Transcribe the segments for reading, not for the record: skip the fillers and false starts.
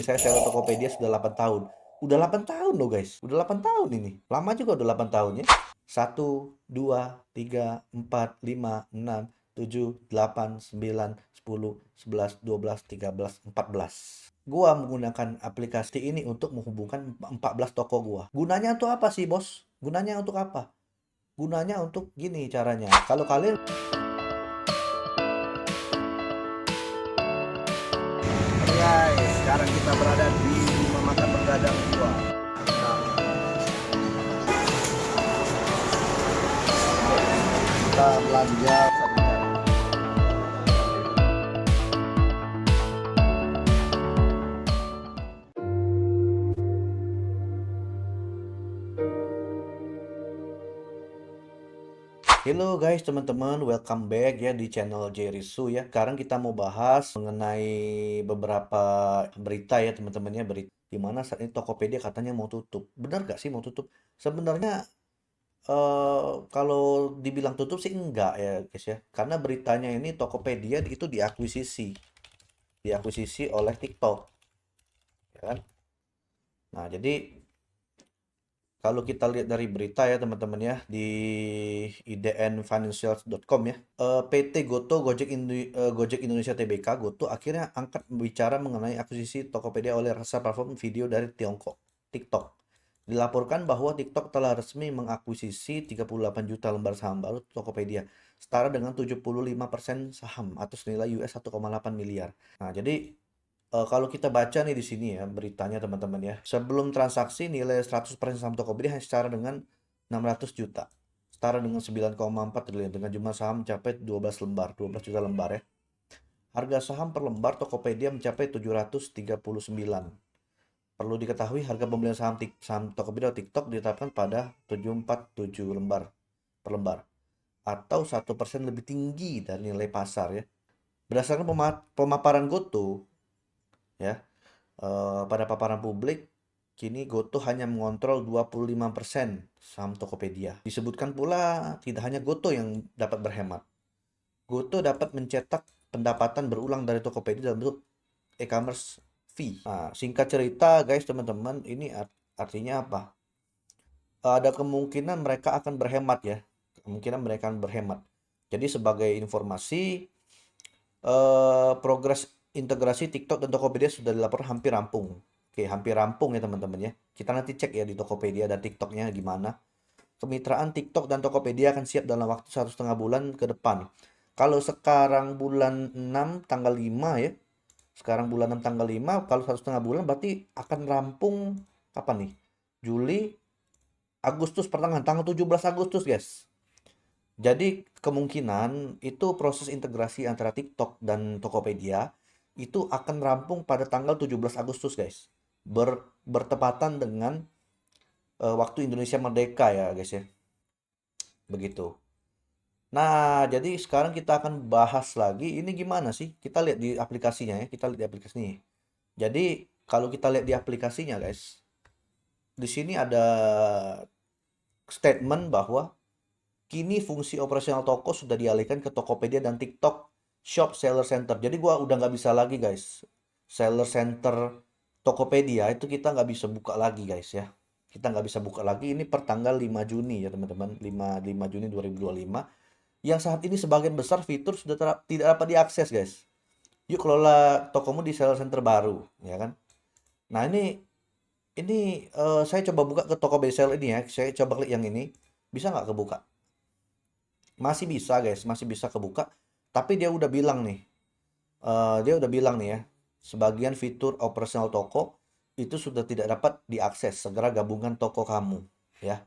Saya sewa Tokopedia sudah 8 tahun. Udah 8 tahun loh guys. Udah 8 tahun ini. Lama juga udah 8 tahun ya. 1, 2, 3, 4, 5, 6, 7, 8, 9, 10, 11, 12, 13, 14. Gua menggunakan aplikasi ini untuk menghubungkan 14 toko gua. Gunanya untuk apa sih, Bos? Gunanya untuk apa? Gunanya untuk gini caranya. Kalau kalian Guys, sekarang kita berada di rumah makan bergadang gua. Kita belanja Hello guys teman-teman, welcome back ya di channel Jerisu ya. Sekarang kita mau bahas mengenai beberapa berita ya teman-teman ya, berita di mana saat ini Tokopedia katanya mau tutup. Benar gak sih mau tutup? Sebenarnya kalau dibilang tutup sih enggak ya guys ya. Karena beritanya ini Tokopedia itu diakuisisi oleh TikTok ya kan. Nah, jadi kalau kita lihat dari berita ya teman-teman ya di idnfinancials.com ya, PT Goto Gojek Indonesia Tbk Goto akhirnya angkat bicara mengenai akuisisi Tokopedia oleh rasa platform video dari Tiongkok, TikTok. Dilaporkan bahwa TikTok telah resmi mengakuisisi 38 juta lembar saham baru Tokopedia, setara dengan 75% saham atau senilai US 1,8 miliar. Nah, jadi kalau kita baca nih di sini ya beritanya teman-teman ya. Sebelum transaksi nilai 100% saham Tokopedia hanya setara dengan 600 juta. Setara dengan 9,4 triliun dengan jumlah saham mencapai 12 lembar, 12 juta lembar ya. Harga saham per lembar Tokopedia mencapai 739. Perlu diketahui harga pembelian saham Tokopedia TikTok ditetapkan pada 747 lembar per lembar atau 1% lebih tinggi dari nilai pasar ya. Berdasarkan pemaparan Goto ya, pada paparan publik, kini Goto hanya mengontrol 25% saham Tokopedia. Disebutkan pula tidak hanya Goto yang dapat berhemat. Goto dapat mencetak pendapatan berulang dari Tokopedia dalam bentuk e-commerce fee. Nah, singkat cerita guys teman-teman, ini artinya apa? Ada kemungkinan mereka akan berhemat ya. Kemungkinan mereka akan berhemat. Jadi sebagai informasi, progres integrasi TikTok dan Tokopedia sudah dilaporkan hampir rampung. Oke, hampir rampung ya teman-teman ya. Kita nanti cek ya di Tokopedia dan TikToknya gimana. Kemitraan TikTok dan Tokopedia akan siap dalam waktu 1,5 bulan ke depan. Kalau sekarang bulan 6 tanggal 5 ya. Sekarang bulan 6 tanggal 5, kalau 1,5 bulan berarti akan rampung kapan nih? Juli, Agustus pertengahan, tanggal 17 Agustus guys. Jadi kemungkinan itu proses integrasi antara TikTok dan Tokopedia itu akan rampung pada tanggal 17 Agustus guys. Bertepatan dengan waktu Indonesia merdeka ya guys ya. Begitu. Nah, jadi sekarang kita akan bahas lagi ini gimana sih? Kita lihat di aplikasinya ya, kita lihat di aplikasinya. Jadi kalau kita lihat di aplikasinya guys, di sini ada statement bahwa kini fungsi operasional toko sudah dialihkan ke Tokopedia dan TikTok Shop Seller Center. Jadi gua udah nggak bisa lagi guys. Seller Center Tokopedia itu kita nggak bisa buka lagi guys ya. Kita nggak bisa buka lagi ini per tanggal 5 Juni ya teman-teman. 5 Juni 2025. Yang saat ini sebagian besar fitur sudah tidak dapat diakses guys. Yuk kelola tokomu di Seller Center baru, ya kan? Nah ini saya coba buka ke Tokopedia Seller ini ya. Saya coba klik yang ini. Bisa nggak kebuka? Masih bisa guys, masih bisa kebuka. Tapi dia udah bilang nih ya, sebagian fitur operasional toko itu sudah tidak dapat diakses. Segera gabungkan toko kamu, ya.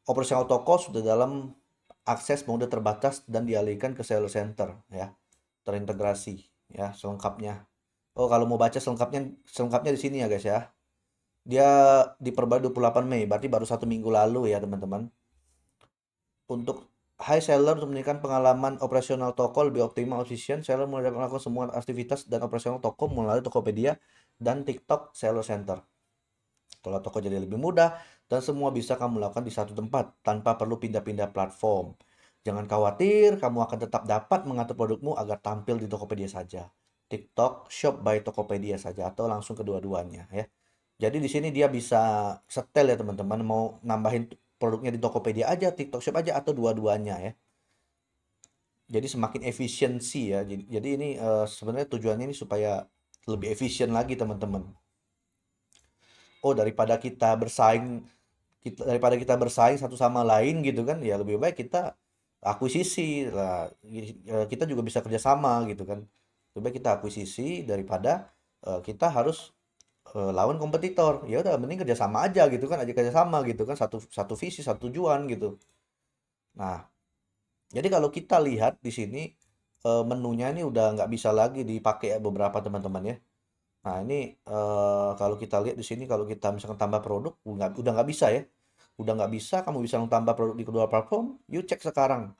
Operasional toko sudah dalam akses mode terbatas dan dialihkan ke seller center, ya. Terintegrasi, ya, selengkapnya. Oh, kalau mau baca selengkapnya, selengkapnya di sini ya guys ya. Dia diperbarui 28 Mei, berarti baru 1 minggu lalu ya teman-teman. Untuk high seller untuk meningkatkan pengalaman operasional toko lebih optimal efisien, seller mulai melakukan semua aktivitas dan operasional toko melalui Tokopedia dan TikTok Seller Center. Kalau toko jadi lebih mudah dan semua bisa kamu lakukan di satu tempat tanpa perlu pindah-pindah platform. Jangan khawatir, kamu akan tetap dapat mengatur produkmu agar tampil di Tokopedia saja. TikTok Shop by Tokopedia saja atau langsung kedua-duanya ya. Jadi di sini dia bisa setel ya teman-teman, mau nambahin produknya di Tokopedia aja, TikTok Shop aja atau dua-duanya ya. Jadi semakin efisiensi ya. Jadi ini sebenarnya tujuannya ini supaya lebih efisien lagi teman-teman. Oh, daripada kita bersaing satu sama lain gitu kan, ya lebih baik kita akuisisi lah. Kita juga bisa kerjasama gitu kan. Lebih baik kita akuisisi daripada kita harus lawan kompetitor. Ya udah mending kerjasama aja gitu kan, aja kerjasama gitu kan, satu satu visi satu tujuan gitu. Nah, jadi kalau kita lihat di sini menunya ini udah nggak bisa lagi dipakai ya beberapa teman-teman ya. Nah ini kalau kita lihat di sini kalau kita misalkan tambah produk udah nggak bisa ya. Udah nggak bisa, kamu bisa tambah produk di kedua platform. You cek sekarang,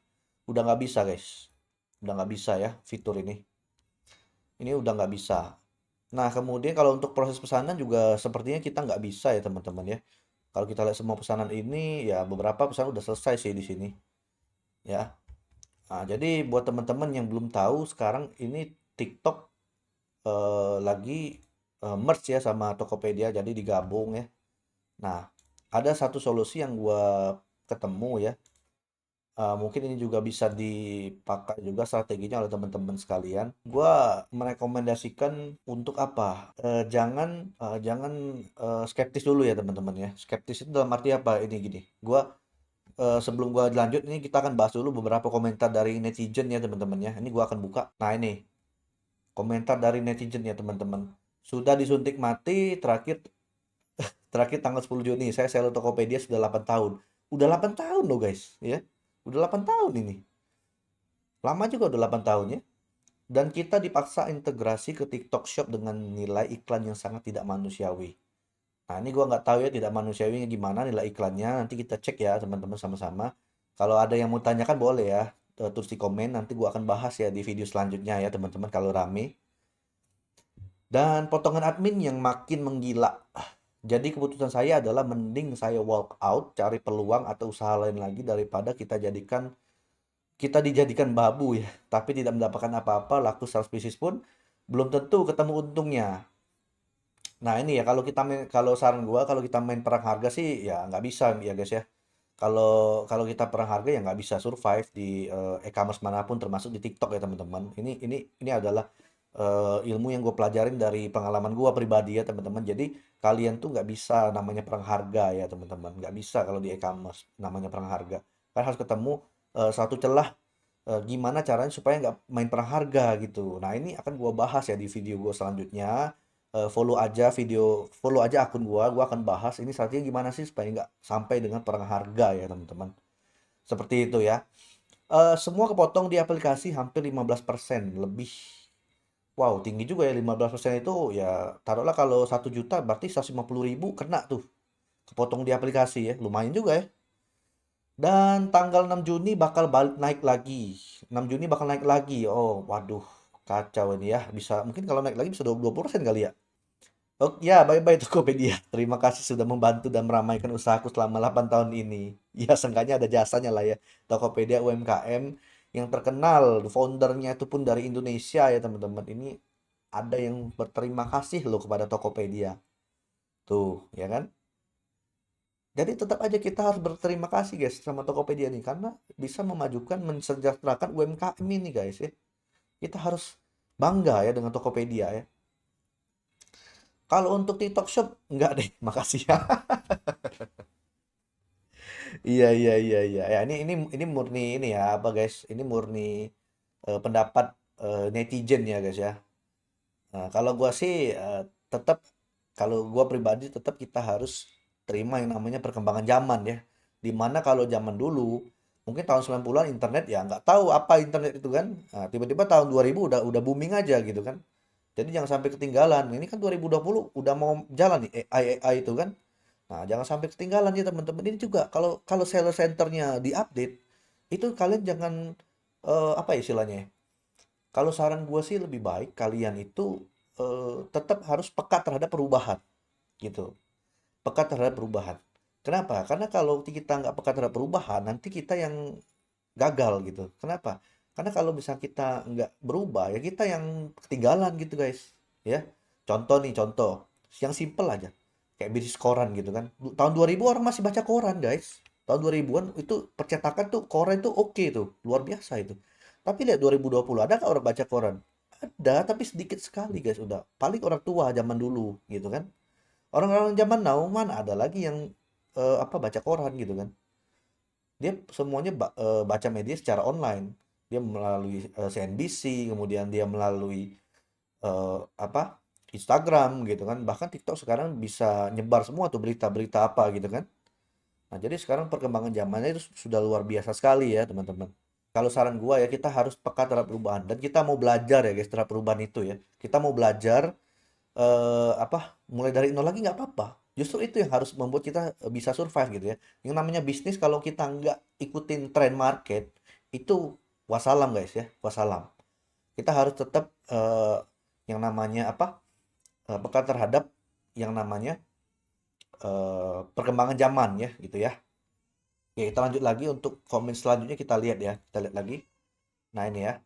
udah nggak bisa guys. Udah nggak bisa ya fitur ini. Ini udah nggak bisa. Nah kemudian kalau untuk proses pesanan juga sepertinya kita nggak bisa ya teman-teman ya. Kalau kita lihat semua pesanan ini ya beberapa pesanan udah selesai sih di sini ya. Nah, jadi buat teman-teman yang belum tahu sekarang ini TikTok lagi merge ya sama Tokopedia jadi digabung ya. Nah, ada satu solusi yang gua ketemu ya. Mungkin ini juga bisa dipakai juga strateginya oleh teman-teman sekalian. Gua merekomendasikan untuk apa? Jangan skeptis dulu ya teman-teman ya. Skeptis itu dalam arti apa? Ini gini. Sebelum gua lanjut ini kita akan bahas dulu beberapa komentar dari netizen ya teman-teman ya. Ini gua akan buka. Nah, ini komentar dari netizen ya teman-teman. Sudah disuntik mati terakhir terakhir tanggal 10 Juni. Saya sel Tokopedia sudah 8 tahun. Udah 8 tahun loh guys, ya. Udah 8 tahun ini. Lama juga udah 8 tahun ya. Dan kita dipaksa integrasi ke TikTok Shop dengan nilai iklan yang sangat tidak manusiawi. Nah, ini gua nggak tahu ya tidak manusiawinya gimana nilai iklannya. Nanti kita cek ya teman-teman sama-sama. Kalau ada yang mau tanyakan boleh ya. Terus di komen nanti gua akan bahas ya di video selanjutnya ya teman-teman kalau rame. Dan potongan admin yang makin menggila. Jadi keputusan saya adalah mending saya walk out, cari peluang atau usaha lain lagi daripada kita dijadikan babu ya, tapi tidak mendapatkan apa-apa, laku 100 bisnis pun belum tentu ketemu untungnya. Nah ini ya kalau saran gua kalau kita main perang harga sih ya nggak bisa ya guys ya. Kalau kalau kita perang harga ya nggak bisa survive di e-commerce manapun termasuk di TikTok ya teman-teman. Ini adalah ilmu yang gue pelajarin dari pengalaman gue pribadi ya teman-teman. Jadi kalian tuh nggak bisa namanya perang harga ya teman-teman. Nggak bisa kalau di e-commerce namanya perang harga. Kan harus ketemu satu celah gimana caranya supaya nggak main perang harga gitu. Nah ini akan gue bahas ya di video gue selanjutnya. Follow aja akun gue akan bahas ini strategi gimana sih supaya nggak sampai dengan perang harga ya teman-teman. Seperti itu ya. Semua kepotong di aplikasi hampir 15% lebih. Wow, tinggi juga ya 15% itu ya taruhlah kalau 1 juta berarti 150.000 kena tuh kepotong di aplikasi ya. Lumayan juga ya. Dan tanggal 6 Juni bakal balik naik lagi. 6 Juni bakal naik lagi. Oh, waduh, kacau ini ya. Bisa mungkin kalau naik lagi bisa 20% kali ya. Oh ya, bye-bye Tokopedia. Terima kasih sudah membantu dan meramaikan usahaku selama 8 tahun ini. Ya, seenggaknya ada jasanya lah ya. Tokopedia UMKM yang terkenal, foundernya itu pun dari Indonesia ya teman-teman. Ini ada yang berterima kasih loh kepada Tokopedia. Tuh, ya kan? Jadi tetap aja kita harus berterima kasih guys sama Tokopedia nih karena bisa memajukan, mensejahterakan UMKM ini guys ya. Kita harus bangga ya dengan Tokopedia ya. Kalau untuk TikTok Shop enggak deh, makasih ya. Iya iya iya iya. Ya ini murni ini ya apa guys? Ini murni pendapat netizen ya guys ya. Nah, kalau gua sih tetap kalau gua pribadi tetap kita harus terima yang namanya perkembangan zaman ya. Dimana kalau zaman dulu mungkin tahun 90-an internet ya nggak tahu apa internet itu kan. Nah, tiba-tiba tahun 2000 udah booming aja gitu kan. Jadi jangan sampai ketinggalan. Ini kan 2020 udah mau jalan nih AI itu kan. Nah, jangan sampai ketinggalan ya teman-teman. Ini juga kalau kalau seller centernya diupdate itu kalian jangan apa ya istilahnya ya? Kalau saran gue sih lebih baik kalian itu tetap harus peka terhadap perubahan gitu. Peka terhadap perubahan. Kenapa? Karena kalau kita nggak peka terhadap perubahan, nanti kita yang gagal gitu. Kenapa? Karena kalau misalnya kita nggak berubah, ya kita yang ketinggalan gitu guys. Ya, contoh, yang simple aja. Kayak bisnis koran gitu kan. Tahun 2000 orang masih baca koran guys. Tahun 2000-an itu percetakan tuh koran itu oke tuh, luar biasa itu. Tapi lihat 2020, ada nggak orang baca koran? Ada, tapi sedikit sekali guys udah. Paling orang tua zaman dulu gitu kan. Orang-orang zaman now mana ada lagi yang baca koran gitu kan. Dia semuanya baca media secara online. Dia melalui CNBC, kemudian dia melalui apa Instagram gitu kan. Bahkan TikTok sekarang bisa nyebar semua tuh berita-berita apa gitu kan. Nah, jadi sekarang perkembangan zamannya itu sudah luar biasa sekali ya, teman-teman. Kalau saran gua ya kita harus peka terhadap perubahan dan kita mau belajar ya guys terhadap perubahan itu ya. Kita mau belajar mulai dari nol lagi nggak apa-apa. Justru itu yang harus membuat kita bisa survive gitu ya. Yang namanya bisnis kalau kita nggak ikutin tren market itu wassalam guys ya, wassalam. Kita harus tetap yang namanya peka terhadap yang namanya perkembangan zaman ya gitu ya. Oke, kita lanjut lagi untuk komen selanjutnya kita lihat ya. Kita lihat lagi. Nah, ini ya.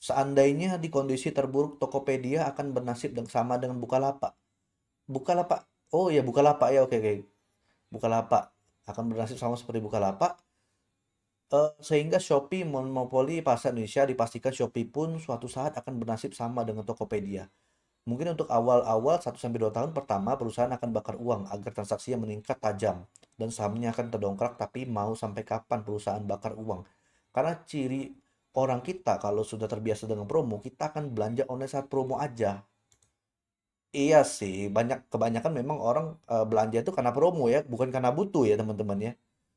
Seandainya di kondisi terburuk Tokopedia akan bernasib sama dengan Bukalapak. Bukalapak. Oh ya, Bukalapak ya. Oke, oke. Bukalapak akan bernasib sama seperti Bukalapak. Sehingga Shopee monopoli pasar Indonesia, dipastikan Shopee pun suatu saat akan bernasib sama dengan Tokopedia. Mungkin untuk awal-awal 1 sampai 2 tahun pertama perusahaan akan bakar uang agar transaksinya meningkat tajam dan sahamnya akan terdongkrak, tapi mau sampai kapan perusahaan bakar uang? Karena ciri orang kita kalau sudah terbiasa dengan promo, kita akan belanja online saat promo aja. Iya sih, kebanyakan memang orang belanja itu karena promo ya, bukan karena butuh ya teman-teman ya.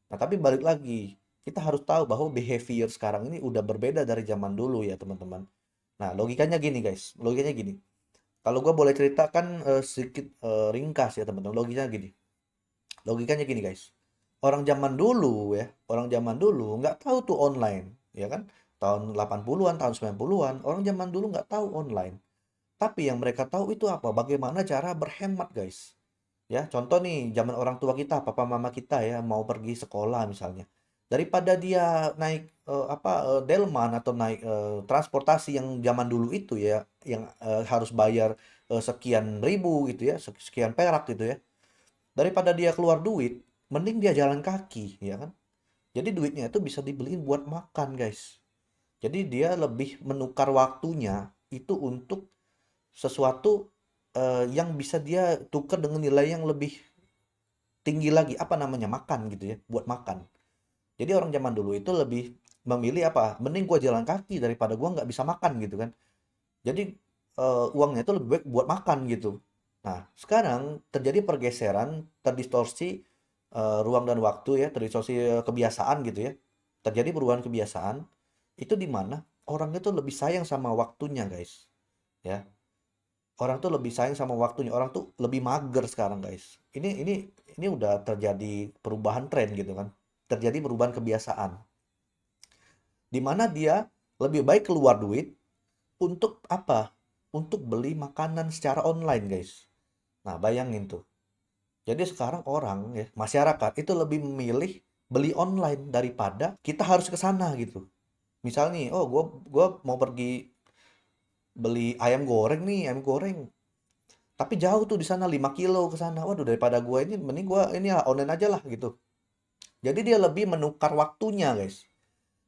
Nah, tapi balik lagi, kita harus tahu bahwa behavior sekarang ini udah berbeda dari zaman dulu ya teman-teman. Nah, logikanya gini guys, logikanya gini. Kalau gue boleh ceritakan sedikit ringkas ya teman-teman, logikanya gini. Logikanya gini guys. Orang zaman dulu nggak tahu tuh online, ya kan? Tahun 80-an, tahun 90-an, orang zaman dulu nggak tahu online. Tapi yang mereka tahu itu apa? Bagaimana cara berhemat, guys. Ya, contoh nih, zaman orang tua kita, papa mama kita ya, mau pergi sekolah misalnya. Daripada dia naik delman atau naik transportasi yang zaman dulu itu ya, yang harus bayar sekian ribu gitu ya, sekian perak gitu ya. Daripada dia keluar duit, mending dia jalan kaki, ya kan? Jadi duitnya itu bisa dibeliin buat makan, guys. Jadi dia lebih menukar waktunya itu untuk sesuatu yang bisa dia tukar dengan nilai yang lebih tinggi lagi, apa namanya, makan gitu ya, buat makan. Jadi orang zaman dulu itu lebih memilih apa? Mending gua jalan kaki daripada gua nggak bisa makan gitu kan. Jadi uangnya itu lebih baik buat makan gitu. Nah, sekarang terjadi pergeseran, terdistorsi ruang dan waktu ya, terdistorsi kebiasaan gitu ya. Terjadi perubahan kebiasaan itu di mana orang itu lebih sayang sama waktunya, guys. Ya. Orang tuh lebih sayang sama waktunya. Orang tuh lebih mager sekarang, guys. Ini udah terjadi perubahan tren gitu kan. Terjadi perubahan kebiasaan. Di mana dia lebih baik keluar duit untuk apa? Untuk beli makanan secara online, guys. Nah, bayangin tuh. Jadi sekarang orang ya, masyarakat itu lebih memilih beli online daripada kita harus ke sana gitu. Misal nih, oh gua mau pergi beli ayam goreng nih, ayam goreng. Tapi jauh tuh di sana 5 kilo ke sana. Waduh, daripada gua ini mending gua ini lah online aja lah gitu. Jadi dia lebih menukar waktunya, guys.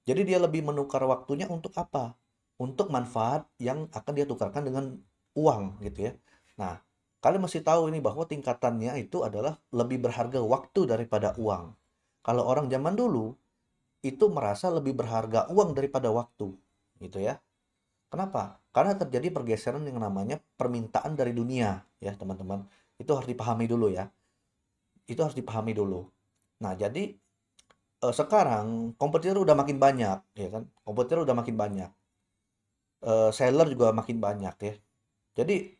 Jadi dia lebih menukar waktunya untuk apa? Untuk manfaat yang akan dia tukarkan dengan uang gitu ya. Nah, kalian mesti tahu ini bahwa tingkatannya itu adalah lebih berharga waktu daripada uang. Kalau orang zaman dulu itu merasa lebih berharga uang daripada waktu, gitu ya. Kenapa? Karena terjadi pergeseran yang namanya permintaan dari dunia, ya teman-teman. Itu harus dipahami dulu ya. Itu harus dipahami dulu. Nah, jadi sekarang kompetitor udah makin banyak, ya kan? Kompetitor udah makin banyak. Seller juga makin banyak ya. Jadi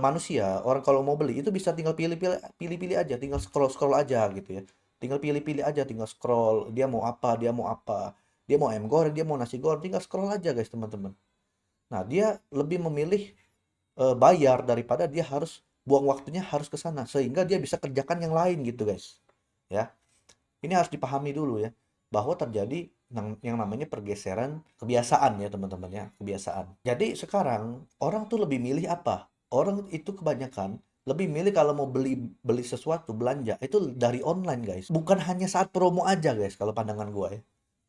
manusia, orang kalau mau beli itu bisa tinggal pilih-pilih aja, tinggal scroll-scroll aja gitu ya. Tinggal pilih-pilih aja, tinggal scroll, dia mau apa, dia mau apa. Dia mau ayam goreng, dia mau nasi goreng, tinggal scroll aja guys, teman-teman. Nah, dia lebih memilih bayar daripada dia harus buang waktunya harus ke sana sehingga dia bisa kerjakan yang lain gitu, guys. Ya. Ini harus dipahami dulu ya, bahwa terjadi yang namanya pergeseran kebiasaan ya teman-teman ya, kebiasaan. Jadi sekarang orang tuh lebih milih apa? Orang itu kebanyakan lebih milih kalau mau beli beli sesuatu belanja itu dari online guys. Bukan hanya saat promo aja guys kalau pandangan gue ya.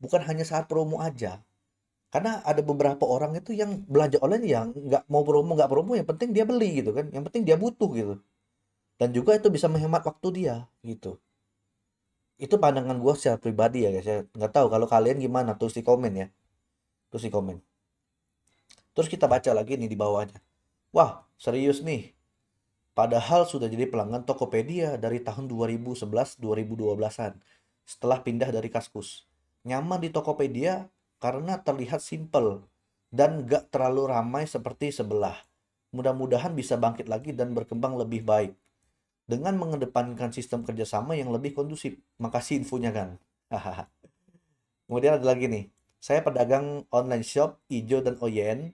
Bukan hanya saat promo aja. Karena ada beberapa orang itu yang belanja online yang nggak mau promo nggak promo yang penting dia beli gitu kan. Yang penting dia butuh gitu. Dan juga itu bisa menghemat waktu dia gitu. Itu pandangan gue secara pribadi ya guys ya. Nggak tahu kalau kalian gimana, tulis di komen ya. Tulis di komen. Terus kita baca lagi nih di bawahnya. Wah, serius nih. Padahal sudah jadi pelanggan Tokopedia dari tahun 2011-2012-an. Setelah pindah dari Kaskus. Nyaman di Tokopedia karena terlihat simple dan gak terlalu ramai seperti sebelah. Mudah-mudahan bisa bangkit lagi dan berkembang lebih baik dengan mengedepankan sistem kerjasama yang lebih kondusif. Makasih infonya kan. Hahaha. Kemudian ada lagi nih. Saya pedagang online shop Ijo dan Oyen.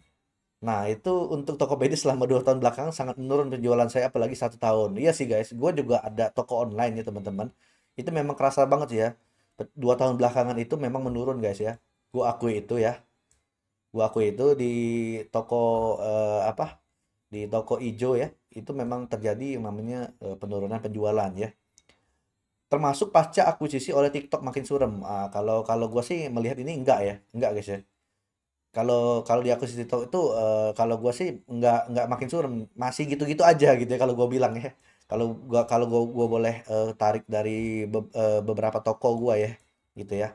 Nah, itu untuk Tokopedia selama 2 tahun belakangan sangat menurun penjualan saya apalagi 1 tahun. Iya sih guys, gue juga ada toko online ya teman-teman. Itu memang kerasa banget sih ya. 2 tahun belakangan itu memang menurun guys ya. Gue akui itu ya. Gue akui itu di toko apa? Di toko ijo ya. Itu memang terjadi yang namanya penurunan penjualan ya. Termasuk pasca akuisisi oleh TikTok makin suram. Ah, kalau kalau gue sih melihat ini enggak ya, enggak guys ya. Kalau kalau di akuisisi TikTok itu kalau gue sih enggak makin suram, masih gitu-gitu aja gitu ya kalau gue bilang ya. Kalau gua boleh tarik dari beberapa toko gua ya, gitu ya.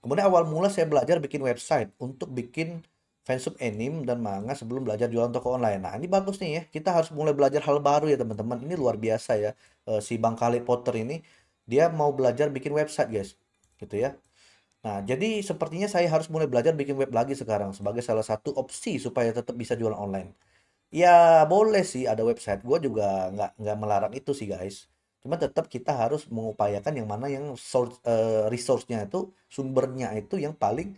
Kemudian awal mula saya belajar bikin website untuk bikin fansub anime dan manga sebelum belajar jualan toko online. Nah, ini bagus nih ya. Kita harus mulai belajar hal baru ya, teman-teman. Ini luar biasa ya. Si Bang Khalid Potter ini dia mau belajar bikin website, guys. Gitu ya. Nah, jadi sepertinya saya harus mulai belajar bikin web lagi sekarang sebagai salah satu opsi supaya tetap bisa jualan online. Ya boleh sih ada website, gue juga nggak melarang itu sih guys. Cuma tetap kita harus mengupayakan yang mana yang resource-nya itu, sumbernya itu yang paling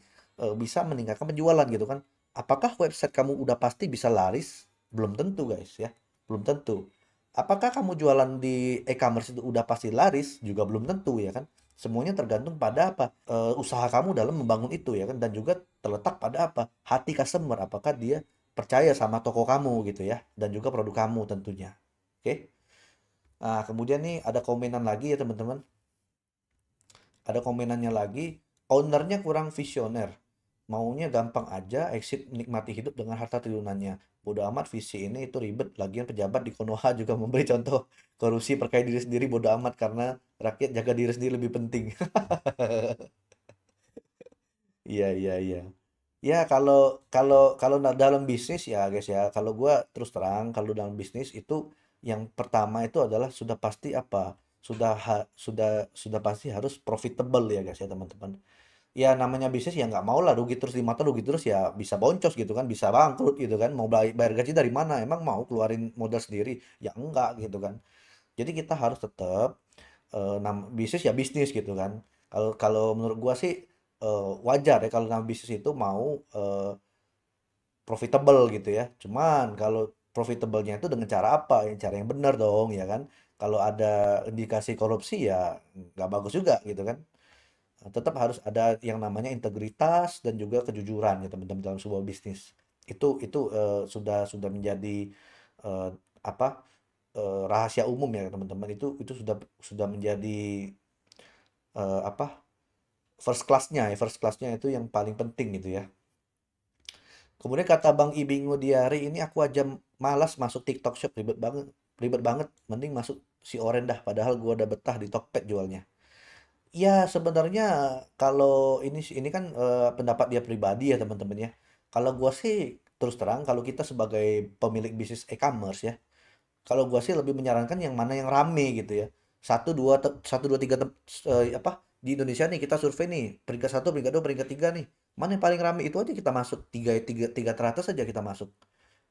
bisa meningkatkan penjualan gitu kan. Apakah website kamu udah pasti bisa laris? Belum tentu guys ya, belum tentu. Apakah kamu jualan di e-commerce itu udah pasti laris? Juga belum tentu ya kan. Semuanya tergantung pada apa? Usaha kamu dalam membangun itu ya kan, dan juga terletak pada apa? Hati customer, apakah dia percaya sama toko kamu gitu ya, dan juga produk kamu tentunya. Oke. Nah, kemudian nih ada komenan lagi ya teman-teman. Ada komenannya lagi, ownernya kurang visioner. Maunya gampang aja, exit menikmati hidup dengan harta triliunannya. Bodoh amat visi ini itu ribet. Lagian pejabat di Konoha juga memberi contoh korupsi perkaya diri sendiri bodoh amat karena rakyat jaga diri sendiri lebih penting. Iya, iya, iya. Ya kalau kalau kalau dalam bisnis ya guys ya, kalau gua terus terang kalau dalam bisnis itu yang pertama itu adalah sudah pasti apa? Sudah pasti harus profitable ya guys ya teman-teman. Ya namanya bisnis ya nggak mau lah rugi terus di mata rugi terus ya bisa boncos gitu kan, bisa bangkrut gitu kan. Mau bayar gaji dari mana? Emang mau keluarin modal sendiri? Ya enggak gitu kan. Jadi kita harus tetap bisnis ya bisnis gitu kan. Kalau kalau menurut gua sih wajar ya kalau nama bisnis itu mau profitable gitu ya. Cuman kalau profitable-nya itu dengan cara apa? Ya, cara yang benar dong ya kan. Kalau ada indikasi korupsi ya nggak bagus juga gitu kan. Tetap harus ada yang namanya integritas dan juga kejujuran ya teman-teman dalam sebuah bisnis. Itu sudah menjadi eh, apa rahasia umum ya teman-teman. Itu sudah menjadi apa first class-nya ya, first class-nya itu yang paling penting gitu ya. Kemudian kata Bang Ibingo Diari, ini aku aja malas masuk TikTok Shop, ribet banget. Ribet banget, mending masuk si Oren dah, padahal gua udah betah di Tokped jualnya. Ya sebenarnya kalau ini kan pendapat dia pribadi ya teman-teman ya. Kalau gua sih terus terang kalau kita sebagai pemilik bisnis e-commerce ya, kalau gua sih lebih menyarankan yang mana yang rame gitu ya. Satu dua tiga apa di Indonesia nih kita survei nih peringkat satu, peringkat dua, peringkat tiga nih. Mana yang paling rame itu aja kita masuk tiga tiga tiga teratas aja kita masuk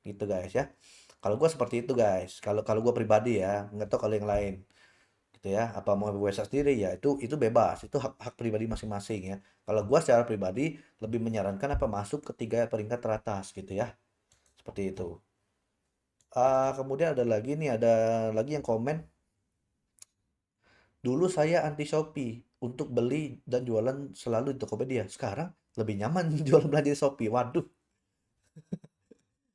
gitu guys ya. Kalau gua seperti itu guys. Kalau kalau gua pribadi ya, nggak tahu kalau yang lain gitu ya. Apa mau website sendiri ya itu bebas. Itu hak hak pribadi masing-masing ya. Kalau gua secara pribadi lebih menyarankan apa masuk ke tiga peringkat teratas gitu ya. Seperti itu. Kemudian ada lagi nih, ada lagi yang komen, dulu saya anti Shopee. untuk beli dan jualan selalu di Tokopedia. Sekarang lebih nyaman jual belanja di Shopee. Waduh,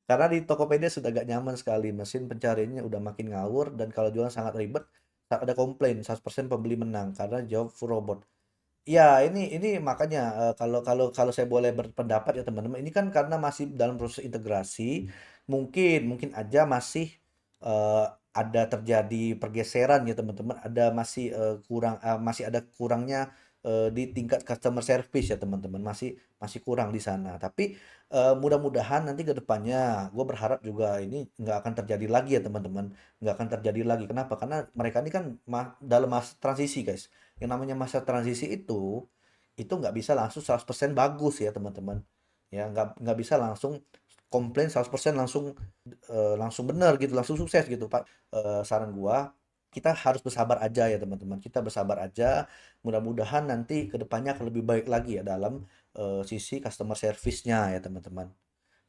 karena di Tokopedia sudah gak nyaman sekali. Mesin pencariannya udah makin ngawur dan kalau jualan sangat ribet. Saat ada komplain, 100% pembeli menang karena jawab full robot. Ya, ini makanya kalau kalau kalau saya boleh berpendapat ya teman-teman, ini kan karena masih dalam proses integrasi, mungkin mungkin aja masih ada terjadi pergeseran ya teman-teman, ada masih masih ada kurangnya di tingkat customer service ya teman-teman, masih masih kurang di sana. Tapi mudah-mudahan nanti ke depannya, gue berharap juga ini nggak akan terjadi lagi ya teman-teman, nggak akan terjadi lagi. Kenapa? Karena mereka ini kan dalam masa transisi guys. Yang namanya masa transisi itu nggak bisa langsung 100% bagus ya teman-teman. Ya nggak bisa langsung komplain 100% langsung langsung benar gitu, langsung sukses gitu Pak. Saran gua kita harus bersabar aja ya teman-teman. Kita bersabar aja. Mudah-mudahan nanti kedepannya akan lebih baik lagi ya dalam sisi customer service-nya ya teman-teman.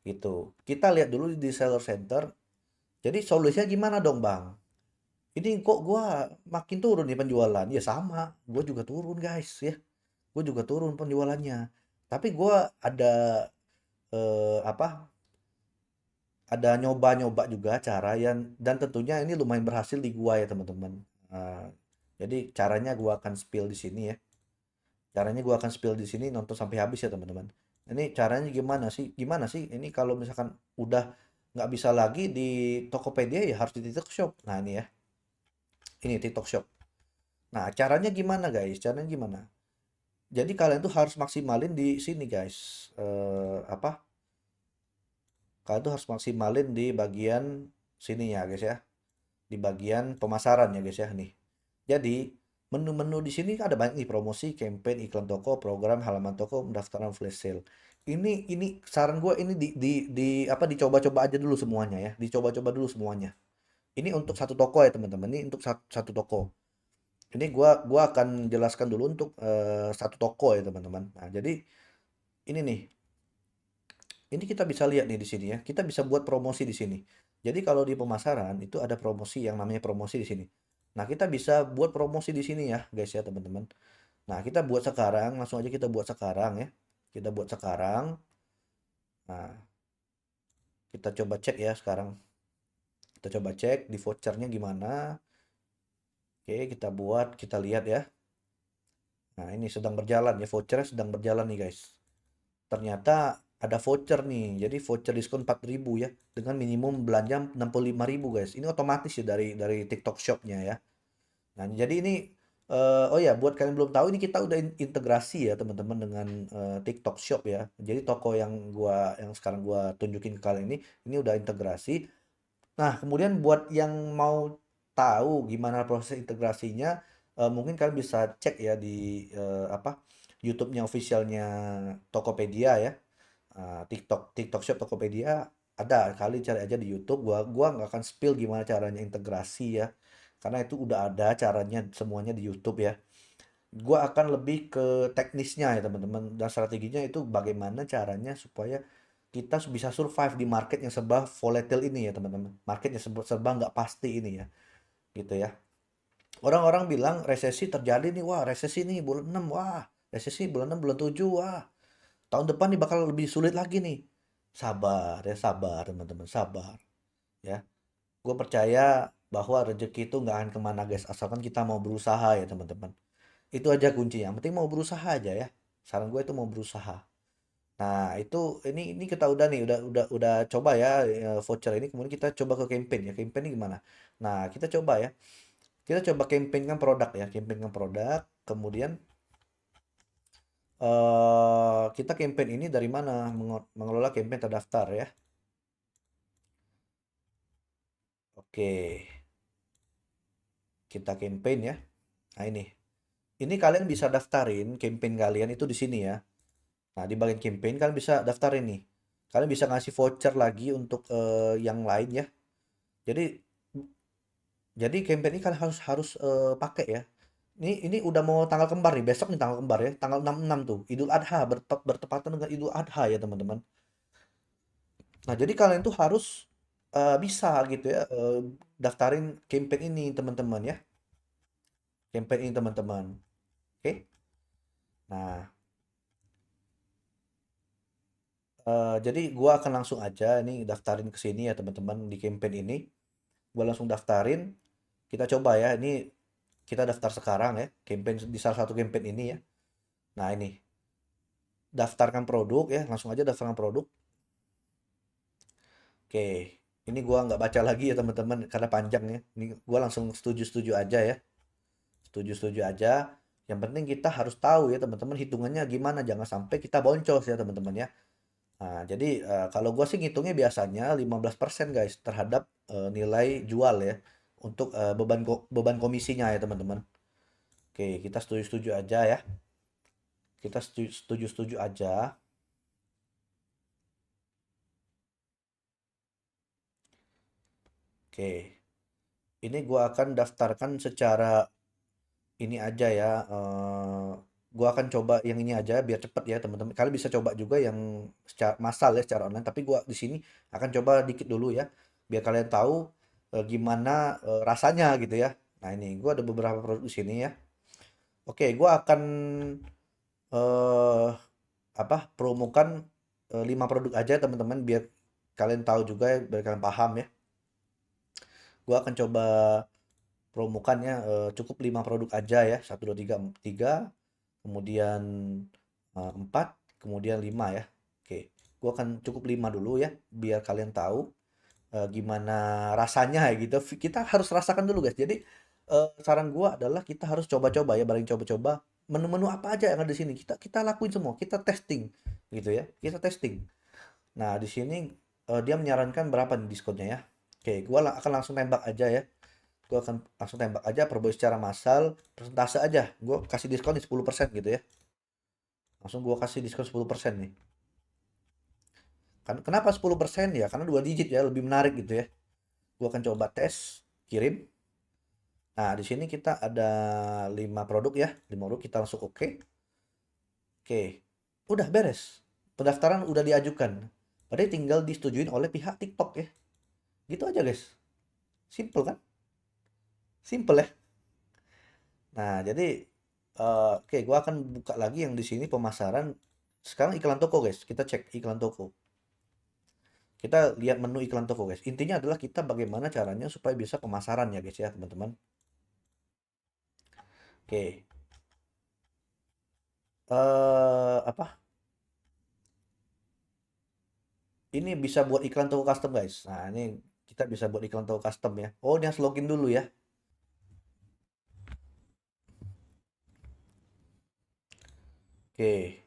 Gitu. Kita lihat dulu di seller center. Jadi solusinya gimana dong Bang? Ini kok gua makin turun nih penjualan. Ya sama, gua juga turun guys ya. Gue juga turun penjualannya. Tapi gua ada apa? Ada nyoba-nyoba juga cara yang dan tentunya ini lumayan berhasil di gua ya teman-teman. Eh, jadi caranya gua akan spill di sini ya. Caranya gua akan spill di sini nonton sampai habis ya teman-teman. Ini caranya gimana sih? Gimana sih? Ini kalau misalkan udah nggak bisa lagi di Tokopedia ya harus di TikTok Shop. Nah ini ya, ini TikTok Shop. Nah caranya gimana guys? Caranya gimana? Jadi kalian tuh harus maksimalin di sini guys. Apa? Kalian tuh harus maksimalin di bagian sini ya guys ya. Di bagian pemasaran ya guys ya nih. Jadi menu-menu di sini ada banyak nih promosi, campaign, iklan toko, program, halaman toko, pendaftaran flash sale. Ini saran gue ini di apa dicoba-coba aja dulu semuanya ya. Dicoba-coba dulu semuanya. Ini untuk satu toko ya teman-teman. Ini untuk satu toko. Ini gua akan jelaskan dulu untuk satu toko ya teman-teman. Nah, jadi ini nih. Ini kita bisa lihat nih di sini ya. Kita bisa buat promosi di sini. Jadi kalau di pemasaran itu ada promosi yang namanya promosi di sini. Nah, kita bisa buat promosi di sini ya, guys ya, teman-teman. Nah, kita buat sekarang, langsung aja kita buat sekarang ya. Kita buat sekarang. Nah, kita coba cek ya sekarang. Kita coba cek di vouchernya gimana. Oke, kita buat, kita lihat ya. Nah, ini sedang berjalan ya, vouchernya sedang berjalan nih, guys. Ternyata ada voucher nih. Jadi voucher diskon 4.000 ya dengan minimum belanja 65.000 guys. Ini otomatis ya dari TikTok Shop-nya ya. Nah, jadi ini oh ya buat kalian belum tahu ini kita udah integrasi ya teman-teman dengan TikTok Shop ya. Jadi toko yang sekarang gua tunjukin ke kalian ini udah integrasi. Nah, kemudian buat yang mau tahu gimana proses integrasinya, mungkin kalian bisa cek ya di apa YouTube-nya officialnya Tokopedia ya. TikTok Shop Tokopedia ada kali cari aja di YouTube. Gua nggak akan spill gimana caranya integrasi ya. Karena itu udah ada caranya semuanya di YouTube ya. Gua akan lebih ke teknisnya ya teman-teman dan strateginya itu bagaimana caranya supaya kita bisa survive di market yang serba volatile ini ya teman-teman. Market yang serba nggak pasti ini ya, gitu ya. Orang-orang bilang resesi terjadi nih, wah resesi nih bulan 6 wah resesi bulan 6 bulan 7 wah tahun depan nih bakal lebih sulit lagi nih. Sabar ya, sabar teman-teman, sabar ya. Gue percaya bahwa rezeki itu nggak akan kemana guys, asalkan kita mau berusaha ya teman-teman. Itu aja kuncinya, yang penting mau berusaha aja ya. Saran gue itu mau berusaha. Nah itu ini kita udah nih, udah coba ya voucher ini, kemudian kita coba ke campaign ya. Campaign ini gimana? Nah kita coba ya, kita coba campaign kan produk ya, campaign kan produk. Kemudian kita campaign ini dari mana? Mengelola campaign terdaftar ya. Oke, kita campaign ya. Nah ini. Ini kalian bisa daftarin campaign kalian itu di sini ya. Nah, di bagian campaign kalian bisa daftarin nih. Kalian bisa ngasih voucher lagi untuk yang lain ya. Jadi campaign ini kalian harus harus pakai ya. Ini udah mau tanggal kembar nih, besok nih tanggal kembar ya, tanggal 66 tuh. Idul Adha bertepatan dengan Idul Adha ya, teman-teman. Nah, jadi kalian tuh harus bisa gitu ya daftarin campaign ini, teman-teman ya. Campaign ini, teman-teman. Oke. Nah, jadi gua akan langsung aja nih daftarin ke sini ya teman-teman di campaign ini. Gua langsung daftarin. Kita coba ya. Ini kita daftar sekarang ya, campaign di salah satu campaign ini ya. Nah, ini daftarkan produk ya, langsung aja daftarkan produk. Oke, ini gua nggak baca lagi ya teman-teman karena panjang ya. Ini gua langsung setuju-setuju aja ya. Setuju-setuju aja. Yang penting kita harus tahu ya teman-teman hitungannya gimana, jangan sampai kita boncos ya teman-teman ya. Nah, jadi kalau gua sih ngitungnya biasanya 15% guys terhadap nilai jual ya untuk beban komisinya ya teman-teman. Oke, kita setuju-setuju aja ya. Kita setuju-setuju aja. Oke, ini gua akan daftarkan secara ini aja ya. Gua akan coba yang ini aja biar cepet ya teman-teman. Kalian bisa coba juga yang secara massal ya secara online. Tapi gua di sini akan coba dikit dulu ya, biar kalian tahu gimana rasanya gitu ya. Nah ini gua ada beberapa produk di sini ya. Oke, gua akan eh promokan 5 produk aja teman-teman biar kalian tahu juga ya, biar kalian paham ya. Gua akan coba promokannya cukup 5 produk aja ya. Satu 2 3 3, kemudian 4, kemudian 5 ya. Oke, gua akan cukup 5 dulu ya biar kalian tahu gimana rasanya ya gitu. Kita harus rasakan dulu guys. Jadi saran gua adalah kita harus coba-coba ya, bareng coba-coba menu-menu apa aja yang ada di sini. Kita lakuin semua, kita testing gitu ya. Kita testing. Nah, di sini dia menyarankan berapa nih diskonnya ya. Oke, gua akan langsung tembak aja ya. Gua akan langsung tembak aja perboy secara massal, persentase aja. Gua kasih diskon nih 10% gitu ya. Langsung gua kasih diskon 10% nih. Kan kenapa 10%? Ya karena 2 digit ya, lebih menarik gitu ya. Gua akan coba tes, kirim. Nah, di sini kita ada 5 produk ya. 5 produk kita langsung oke. Oke. Udah beres. Pendaftaran udah diajukan. Padahal tinggal disetujuin oleh pihak TikTok ya. Gitu aja, guys. Simple kan? Simple ya. Nah, jadi oke, gua akan buka lagi yang di sini pemasaran. Sekarang iklan toko, guys. Kita cek iklan toko. Kita lihat menu iklan toko, guys. Intinya adalah kita bagaimana caranya supaya bisa pemasaran ya, guys ya, teman-teman. Oke. Apa? Ini bisa buat iklan toko custom, guys. Nah, ini kita bisa buat iklan toko custom ya. Oh, ini harus login dulu ya. Oke.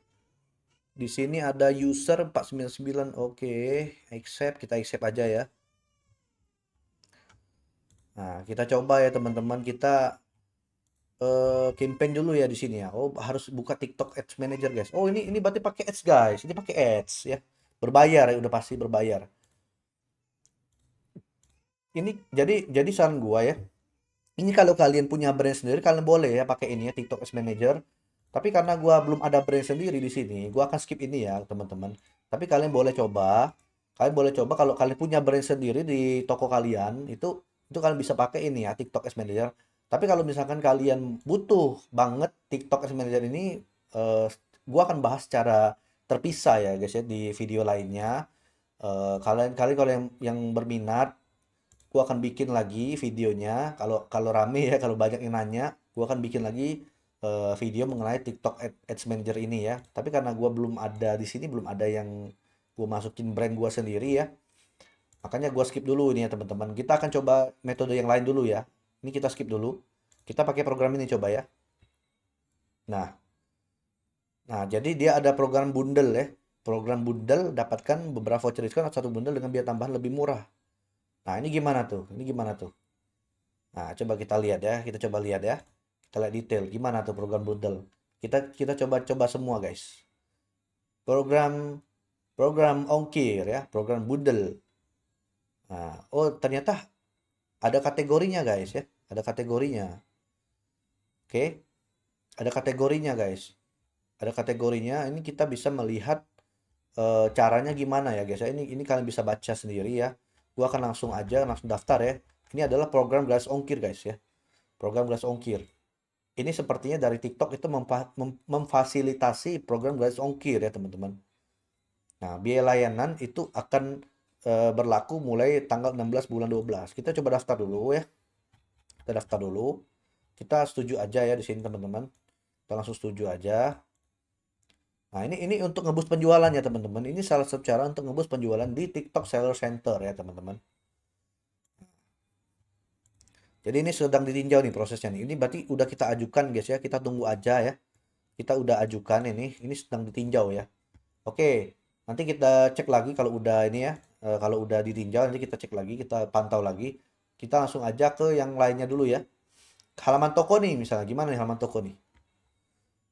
Di sini ada user 499. Oke, accept, kita accept aja ya. Nah, kita coba ya teman-teman, kita campaign dulu ya di sini ya. Oh, harus buka TikTok Ads Manager, guys. Oh, ini berarti pakai ads, guys. Ini pakai ads ya. Berbayar ya, udah pasti berbayar. Ini jadi saran gua ya. Ini kalau kalian punya brand sendiri, kalian boleh ya pakai ini ya TikTok Ads Manager. Tapi karena gua belum ada brand sendiri di sini, gua akan skip ini ya, teman-teman. Tapi kalian boleh coba. Kalian boleh coba kalau kalian punya brand sendiri di toko kalian, itu kalian bisa pakai ini ya, TikTok Ads Manager. Tapi kalau misalkan kalian butuh banget TikTok Ads Manager ini, eh, gua akan bahas secara terpisah ya, guys ya di video lainnya. Kalian kalian kalau yang berminat, gua akan bikin lagi videonya kalau kalau rame ya, kalau banyak yang nanya gua akan bikin lagi video mengenai TikTok Ads Manager ini ya. Tapi karena gua belum ada di sini, belum ada yang gua masukin brand gua sendiri ya, makanya gua skip dulu ini ya teman-teman. Kita akan coba metode yang lain dulu ya. Ini kita skip dulu, kita pakai program ini coba ya. Nah nah jadi dia ada program bundle ya. Program bundle, dapatkan beberapa voucher diskon atau satu bundle dengan biaya tambahan lebih murah. Nah, ini gimana tuh? Ini gimana tuh? Nah, coba kita lihat ya. Kita coba lihat ya. Kita lihat detail. Gimana tuh program bundle? Kita coba-coba semua, guys. Program program ongkir ya, program bundle. Nah, oh ternyata ada kategorinya, guys ya. Ada kategorinya. Oke, ada kategorinya, guys. Ada kategorinya. Ini kita bisa melihat caranya gimana ya, guys ya. Ini kalian bisa baca sendiri ya. Gua akan langsung aja langsung daftar ya. Ini adalah program gratis ongkir, guys ya. Program gratis ongkir. Ini sepertinya dari TikTok itu memfasilitasi program gratis ongkir ya teman-teman. Nah, biaya layanan itu akan berlaku mulai tanggal 16 bulan 12. Kita coba daftar dulu ya. Kita daftar dulu. Kita setuju aja ya di sini teman-teman. Kita langsung setuju aja. Nah, ini untuk ngebus penjualan ya teman-teman. Ini salah satu cara untuk ngebus penjualan di TikTok Seller Center ya teman-teman. Jadi ini sedang ditinjau nih prosesnya nih. Ini berarti udah kita ajukan guys ya. Kita tunggu aja ya. Kita udah ajukan ini. Ini sedang ditinjau ya. Oke, nanti kita cek lagi kalau udah ini ya. Kalau udah ditinjau nanti kita cek lagi, kita pantau lagi. Kita langsung aja ke yang lainnya dulu ya. Halaman toko nih misalnya. Gimana nih halaman toko nih?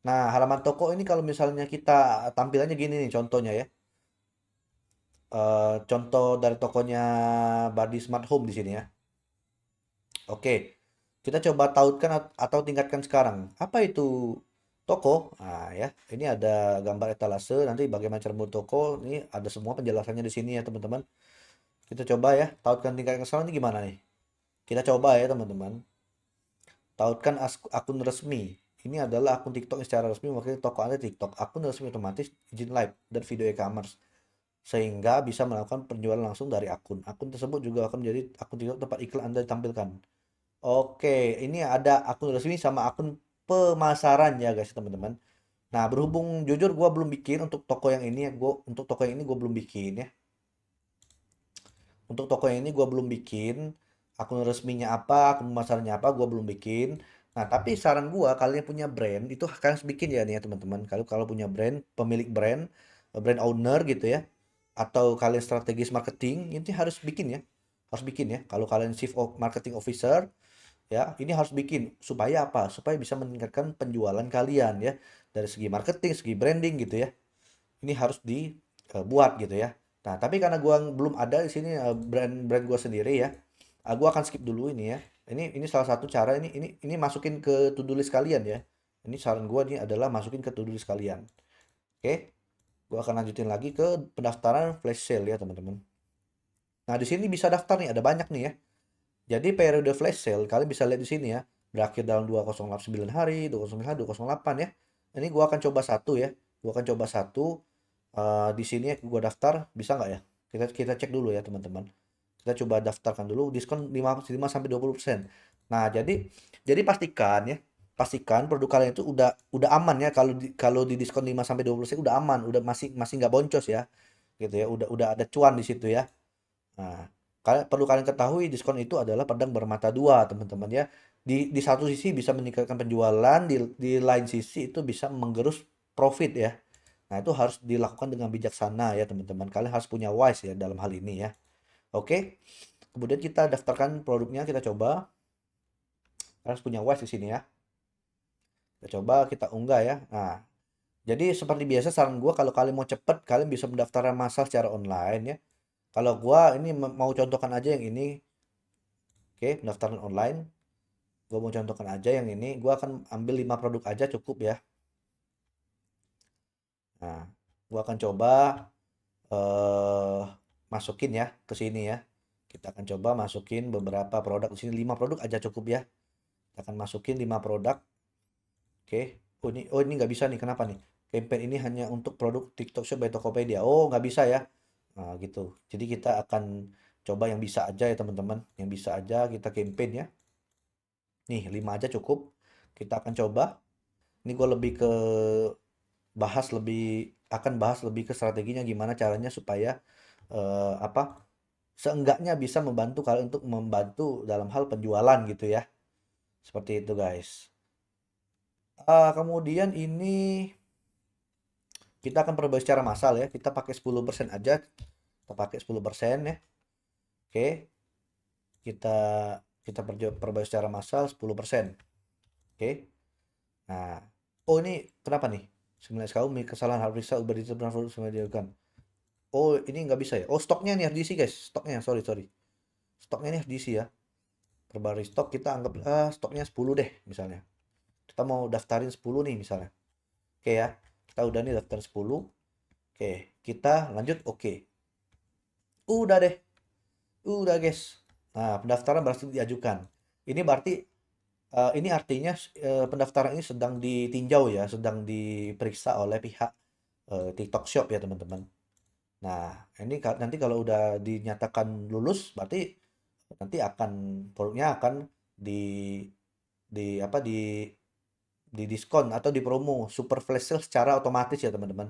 Nah, halaman toko ini kalau misalnya kita tampilannya gini nih contohnya ya. Contoh dari tokonya Body Smart Home di sini ya. Oke, kita coba tautkan atau tingkatkan sekarang. Apa itu toko? Nah ya, ini ada gambar etalase. Nanti bagaimana cara membuat toko. Ini ada semua penjelasannya di sini ya teman-teman. Kita coba ya, tautkan tingkatkan sekarang ini gimana nih? Kita coba ya teman-teman. Tautkan akun resmi. Ini adalah akun TikTok yang secara resmi mewakili toko Anda TikTok. Akun resmi otomatis izin live dan video e-commerce sehingga bisa melakukan penjualan langsung dari akun. Akun tersebut juga akan menjadi akun TikTok tempat iklan Anda ditampilkan. Oke, ini ada akun resmi sama akun pemasaran ya guys teman-teman. Nah, berhubung jujur gua belum bikin untuk toko yang ini ya, untuk toko yang ini gua belum bikin ya. Untuk toko yang ini gua belum bikin. Akun resminya apa, akun pemasarannya apa, gua belum bikin. Nah, tapi saran gua kalian punya brand itu kalian harus bikin ya nih ya teman-teman. Kalau kalau punya brand, pemilik brand, brand owner gitu ya, atau kalian strategis marketing, ini harus bikin ya. Harus bikin ya. Kalau kalian chief of marketing officer, ya ini harus bikin supaya apa, supaya bisa meningkatkan penjualan kalian ya dari segi marketing, segi branding gitu ya. Ini harus dibuat gitu ya. Nah tapi karena gua belum ada di sini brand gua sendiri ya, gua akan skip dulu ini ya. Ini salah satu cara, ini masukin ke to do list kalian ya. Ini saran gua nih adalah masukin ke to do list kalian. Oke, gua akan lanjutin lagi ke pendaftaran flash sale ya teman-teman. Nah di sini bisa daftar nih, ada banyak nih ya. Jadi periode flash sale kalian bisa lihat di sini ya, berakhir dalam 209 hari, 209 hari, 208 ya. Ini gua akan coba satu ya. Gua akan coba satu di sini ya, gua daftar bisa nggak ya? Kita kita cek dulu ya teman-teman. Kita coba daftarkan dulu diskon 5 sampai 20%. Nah, jadi pastikan ya, pastikan produk kalian itu udah aman ya kalau di diskon 5 sampai 20% udah aman, udah masih masih nggak boncos ya. Gitu ya, udah ada cuan di situ ya. Nah, kalian ketahui diskon itu adalah pedang bermata dua, teman-teman ya. Di satu sisi bisa meningkatkan penjualan, di lain sisi itu bisa menggerus profit ya. Nah, itu harus dilakukan dengan bijaksana ya, teman-teman. Kalian harus punya wise ya dalam hal ini ya. Oke. Kemudian kita daftarkan produknya, kita coba. Harus punya wise di sini ya. Kita coba kita unggah ya. Nah, jadi seperti biasa saran gua kalau kalian mau cepet, kalian bisa mendaftarkan massal secara online ya. Kalau gua ini mau contohkan aja yang ini. Oke, pendaftaran online. Gue mau contohkan aja yang ini. Gue akan ambil 5 produk aja cukup ya. Nah, gue akan coba eh masukin ya ke sini ya. Kita akan coba masukin beberapa produk di sini. 5 produk aja cukup ya. Kita akan masukin 5 produk. Oke. Oh ini nggak bisa nih. Kenapa nih? Campaign ini hanya untuk produk TikTok Shop by Tokopedia. Oh nggak bisa ya. Nah gitu. Jadi kita akan coba yang bisa aja ya teman-teman. Yang bisa aja kita campaign ya. Nih 5 aja cukup. Kita akan coba. Ini gue lebih ke bahas lebih ke strateginya gimana caranya supaya apa seenggaknya bisa membantu kalian untuk membantu dalam hal penjualan gitu ya. Seperti itu guys. Kemudian ini kita akan perbaiki secara massal ya. Kita pakai 10% aja. Kita pakai 10% ya. Oke. Kita kita perbaiki secara massal 10%. Oke. Nah, oh ini kenapa nih? 19 kali kesalahan hard disk Uber Eats pernah dilakukan. Oh, ini nggak bisa ya? Oh, stoknya nih harus diisi guys. Stoknya, sorry, sorry. Stoknya nih harus diisi ya. Perbarui stok kita anggap stoknya 10 deh misalnya. Kita mau daftarin 10 nih misalnya. Oke ya. Kita udah nih daftar 10. Oke, kita lanjut oke. Udah deh. Udah guys. Nah, pendaftaran berhasil diajukan. Ini berarti Ini artinya pendaftaran ini sedang ditinjau ya, sedang diperiksa oleh pihak TikTok Shop ya teman-teman. Nah, ini nanti kalau udah dinyatakan lulus, berarti nanti akan produknya akan di di apa di diskon atau di promo super flash sale secara otomatis ya teman-teman.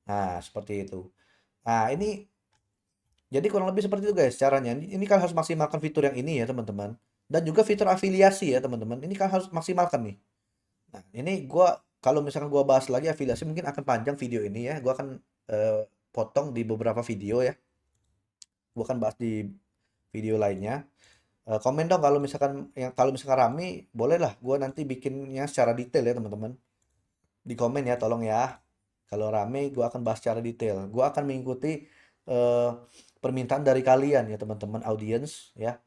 Nah, seperti itu. Nah, ini jadi kurang lebih seperti itu guys caranya. Ini kan harus maksimalkan fitur yang ini ya teman-teman. Dan juga fitur afiliasi ya teman-teman. Ini kan harus maksimalkan nih. Nah, ini gua kalau misalkan gua bahas lagi afiliasi mungkin akan panjang video ini ya. Gua akan potong di beberapa video ya. Gua akan bahas di video lainnya. Komen dong kalau misalkan rame, bolehlah gua nanti bikinnya secara detail ya teman-teman. Di komen ya tolong ya. Kalau rame gua akan bahas secara detail. Gua akan mengikuti eh, permintaan dari kalian ya teman-teman audiens ya.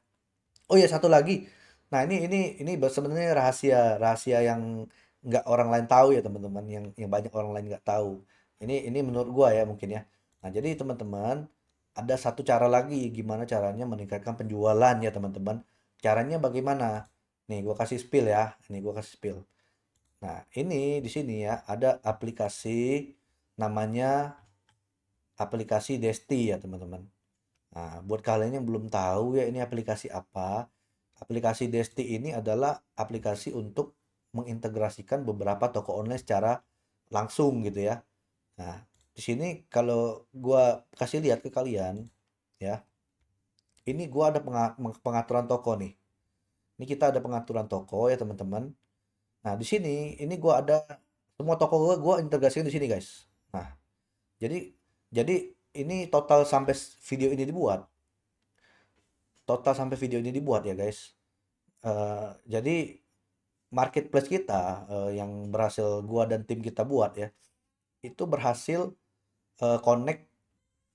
Oh ya satu lagi. Nah ini sebenarnya rahasia rahasia yang nggak orang lain tahu ya teman-teman, yang banyak orang lain nggak tahu. Ini menurut gua ya mungkin ya. Nah jadi teman-teman ada satu cara lagi gimana caranya meningkatkan penjualan ya teman-teman. Caranya bagaimana? Nih gua kasih spill ya. Ini gua kasih spill. Nah ini di sini ya ada aplikasi namanya aplikasi Desti ya teman-teman. Nah, buat kalian yang belum tahu ya ini aplikasi apa, aplikasi Desti ini adalah aplikasi untuk mengintegrasikan beberapa toko online secara langsung gitu ya. Nah, di sini kalau gua kasih lihat ke kalian ya, ini gua ada pengaturan toko nih. Ini kita ada pengaturan toko ya teman-teman. Nah, di sini ini gua ada semua toko gua integrasikan di sini guys. Nah, jadi jadi ini video ini dibuat, total sampai video ini dibuat ya guys. Jadi marketplace kita yang berhasil gua dan tim kita buat ya, itu berhasil connect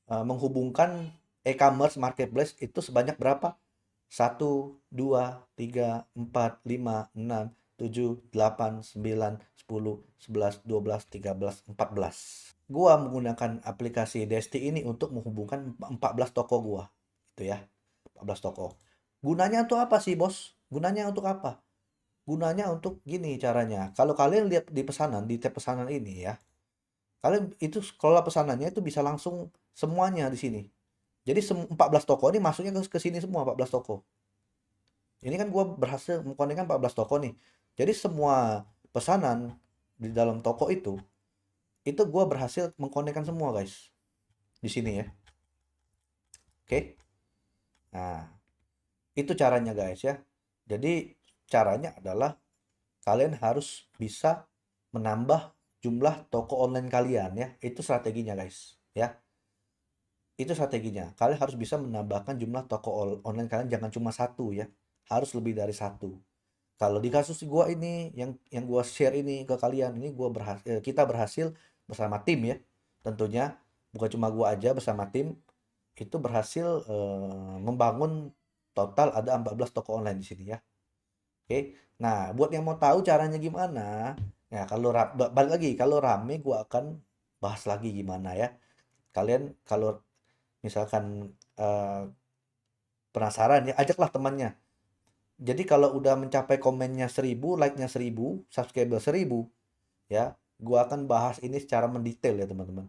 menghubungkan e-commerce marketplace itu sebanyak berapa? Satu, 2, 3, 4, 5, 6, 7, 8, 9, 10, 11, 12, 13, 14. Gua menggunakan aplikasi Desti ini untuk menghubungkan 14 toko gua. Itu ya, 14 toko. Gunanya untuk apa sih, Bos? Gunanya untuk apa? Gunanya untuk gini caranya. Kalau kalian lihat di pesanan, di tab pesanan ini ya, kalian itu kelola pesanannya itu bisa langsung semuanya di sini. Jadi 14 toko ini masuknya ke sini semua 14 toko. Ini kan gue berhasil mengkonekkan 14 toko nih. Jadi semua pesanan di dalam toko itu gue berhasil mengkonekkan semua guys. Di sini ya. Oke. Nah, itu caranya guys ya. Jadi caranya adalah kalian harus bisa menambah jumlah toko online kalian ya. Itu strateginya guys ya. Itu strateginya. Kalian harus bisa menambahkan jumlah toko online kalian jangan cuma satu ya. Harus lebih dari satu. Kalau di kasus gua ini yang gua share ini ke kalian ini kita berhasil bersama tim ya. Tentunya bukan cuma gua aja bersama tim itu berhasil membangun total ada 14 toko online di sini ya. Oke. Nah, buat yang mau tahu caranya gimana, ya balik lagi kalau rame gua akan bahas lagi gimana ya. Kalian kalau misalkan penasaran ya ajaklah temannya. Jadi kalau udah mencapai komennya 1000, like-nya 1000, subscriber 1000, ya, gua akan bahas ini secara mendetail ya teman-teman.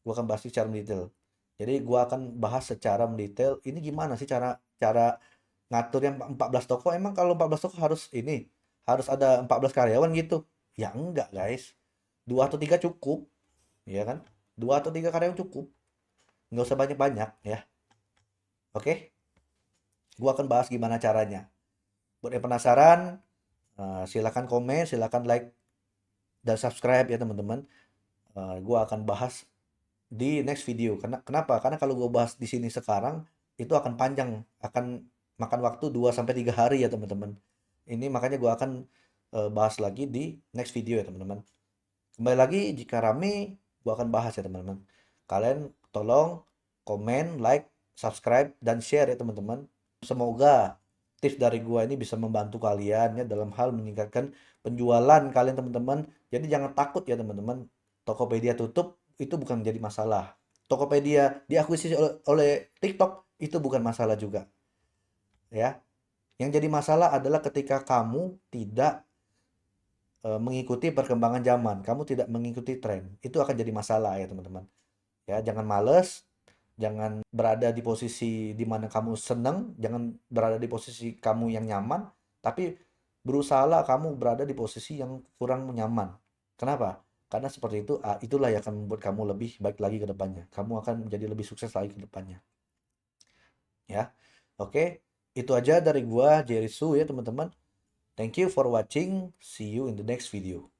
Gua akan bahas secara mendetail. Jadi gua akan bahas secara mendetail ini gimana sih cara cara ngatur yang 14 toko. Emang kalau 14 toko harus ada 14 karyawan gitu? Ya enggak, guys. Dua atau tiga cukup, ya kan? Dua atau tiga karyawan cukup. Nggak usah banyak-banyak ya. Oke? Gua akan bahas gimana caranya. Buat yang penasaran, silakan komen, silakan like dan subscribe ya teman-teman. Gua akan bahas di next video. Kenapa? Karena kalau gua bahas di sini sekarang itu akan panjang, akan makan waktu 2 sampai 3 hari ya teman-teman. Ini makanya gua akan bahas lagi di next video ya teman-teman. Kembali lagi jika rame gua akan bahas ya teman-teman. Kalian tolong komen, like, subscribe dan share ya teman-teman. Semoga tips dari gua ini bisa membantu kalian ya dalam hal meningkatkan penjualan kalian teman-teman. Jadi jangan takut ya teman-teman. Tokopedia tutup itu bukan menjadi masalah. Tokopedia diakuisisi oleh TikTok itu bukan masalah juga. Ya. Yang jadi masalah adalah ketika kamu tidak mengikuti perkembangan zaman, kamu tidak mengikuti tren. Itu akan jadi masalah ya, teman-teman. Ya, jangan males, jangan berada di posisi di mana kamu senang, jangan berada di posisi kamu yang nyaman, tapi berusahalah kamu berada di posisi yang kurang nyaman. Kenapa? Karena seperti itu, itulah yang akan membuat kamu lebih baik lagi ke depannya. Kamu akan menjadi lebih sukses lagi ke depannya. Ya, oke. Itu aja dari gua, Jerisu ya, teman-teman. Thank you for watching. See you in the next video.